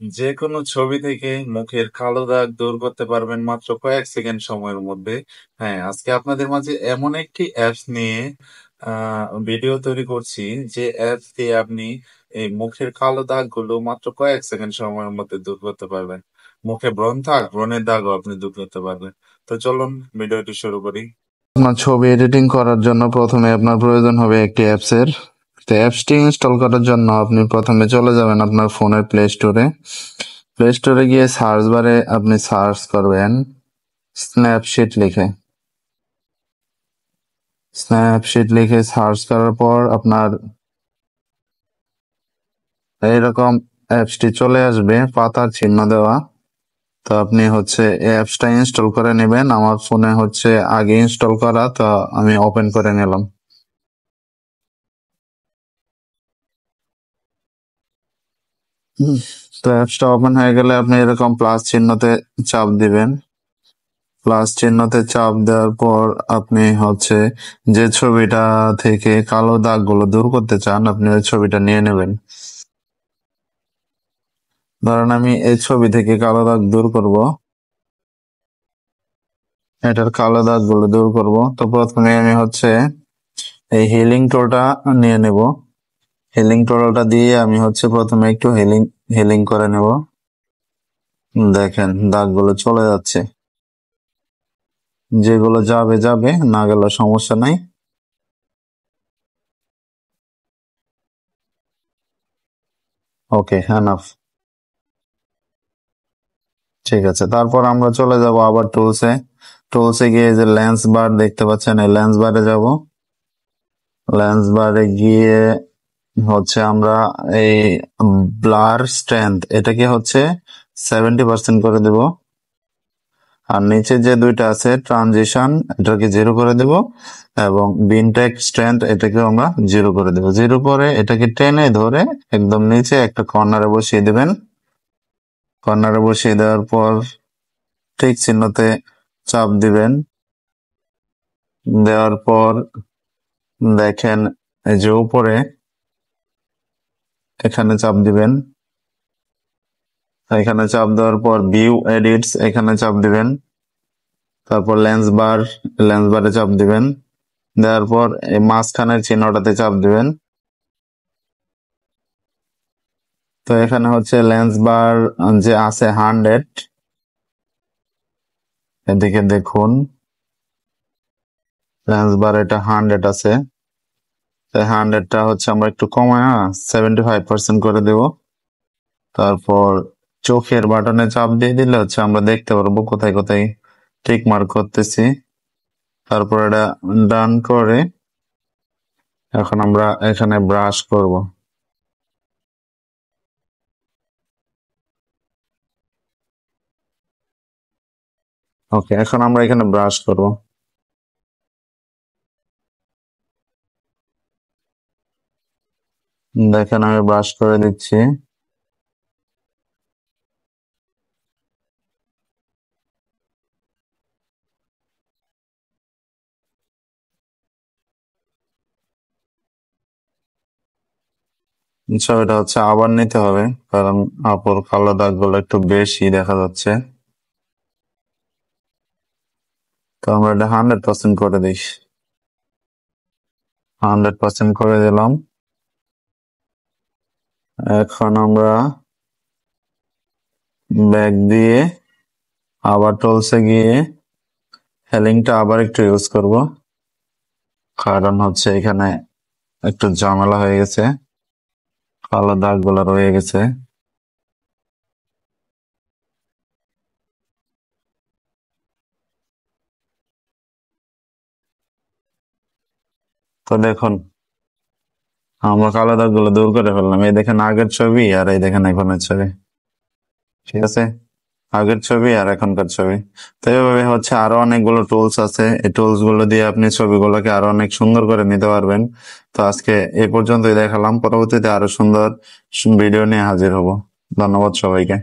যে কোনো ছবি থেকে মুখের কালো দাগ দূর করতে পারবেন মাত্র কয়েক সেকেন্ড সময়ের মধ্যে। হ্যাঁ, আজকে আপনাদের মাঝে এমন একটি অ্যাপস নিয়ে ভিডিও তৈরি করছি, যে অ্যাপস দিয়ে আপনি এই মুখের কালো দাগগুলো মাত্র কয়েক সেকেন্ড সময়ের মধ্যে দূর করতে পারবেন। মুখে ব্রণ থাক, ব্রণের দাগও আপনি দূর করতে পারবেন। তো চলুন ভিডিওটি শুরু করি। আপনার ছবি এডিটিং করার জন্য প্রথমে আপনার প্রয়োজন হবে একটি অ্যাপসের। তো অ্যাপসটি ইনস্টল করার জন্য আপনি প্রথমে চলে যাবেন আপনার ফোনের প্লে স্টোরে। প্লে স্টোরে গিয়ে সার্চ বারে আপনি সার্চ করবেন স্ন্যাপশিট লিখে। স্ন্যাপশিট লিখে সার্চ করার পর আপনার এইরকম অ্যাপসটি চলে আসবে, পাতার চিহ্ন দেওয়া। তো আপনি এই অ্যাপসটা ইনস্টল করে নেবেন। আমার ফোনে আগে ইনস্টল করা, তো আমি ওপেন করে নিলাম। তো অ্যাপসটা ওপেন হয়ে গেলে আপনি এরকম প্লাস চিহ্নতে চাপ দিবেন। প্লাস চিহ্নতে চাপ দেওয়ার পর আপনি যে ছবিটা থেকে কালো দাগগুলো দূর করতে চান, আপনি ওই ছবিটা নিয়ে নেবেন। ধরেন আমি এই ছবি থেকে কালো দাগ দূর করব, এটার কালো দাগগুলো দূর করব। তো প্রথমে আমি এই হিলিং টুলটা নিয়ে নেব। হিলিং টুলটা দিয়ে আমি প্রথমে একটু হিলিং হিলিং করে নেব। দেখেন দাগগুলো চলে যাচ্ছে। যেগুলো যাবে যাবে, না গেলে সমস্যা নাই। ওকে, এনাফ। ঠিক আছে, তারপর আমরা চলে যাব আবার টুলসে। টুলসে গিয়ে যে লেন্স বার দেখতে পাচ্ছেন, এই লেন্স বারে যাব। লেন্স বারে গিয়ে আমরা এই ব্লার স্ট্রেংথ এটাকে 70% করে দেব। আর নিচে যে দুইটা আছে ট্রানজিশন, এটাকে 0 করে দেব, এবং বিনটেক স্ট্রেংথ এটাকে আমরা 0 করে দেব। 0 করে এটাকে টেনে ধরে একদম নিচে একটা কর্নারে বসিয়ে দেবেন। কর্নারে বসিয়ে দেওয়ার পর ঠিক চিহ্নতে চাপ দিবেন। দেওয়ার পর দেখেন এই যে উপরে এখানে চাপ দিবেন। এখানে চাপ দেওয়ার পর ভিউ এডিটস এখানে চাপ দিবেন। তারপর লেন্স বারে চাপ দিবেন। দেওয়ার পর এই মাঝখানের চিহ্নটাতে চাপ দিবেন। তো এখানে লেন্স বার যে আছে 100, এদিকে দেখুন লেন্স বার এটা 100 আছে। 100টা আমরা একটু কমায় 75% করে দেব। তারপর চোখের বাটনে চাপ দিয়ে দিলে আমরা দেখতে পারবো কোথায় কোথায় টিক মার্ক করতেছি। তারপর এটা ডান করে এখন আমরা এখানে ব্রাশ করব। ওকে, এখন আমরা এখানে ব্রাশ করব। দেখেন আমি ব্রাশ করে দিচ্ছি। ছবিটা আবার নিতে হবে, কারণ আপুর কালো দাগগুলো একটু বেশি দেখা যাচ্ছে। তো আমরা এটা 100% করে দিই। 100% করে দিলাম। এখন আমরা ব্যাক দিয়ে আবার টুলসে গিয়ে হেলিংটা আবার একটু ইউজ করব, কারণ এখানে একটু ঝামেলা হয়ে গেছে, কালো দাগগুলো রয়ে গেছে। তো দেখুন আমরা কালো দাগগুলো দূর করে ফেললাম। এই দেখেন আগের ছবি, আর এই দেখেন এখনের ছবি। ঠিক আছে, আগের ছবি আর এখনকার ছবি। তো এইভাবে আরো অনেকগুলো টুলস আছে, এই টুলস গুলো দিয়ে আপনি ছবিগুলোকে আরো অনেক সুন্দর করে নিতে পারবেন। তো আজকে এই পর্যন্তই দেখালাম, পরবর্তীতে আরো সুন্দর ভিডিও নিয়ে হাজির হব। ধন্যবাদ সবাইকে।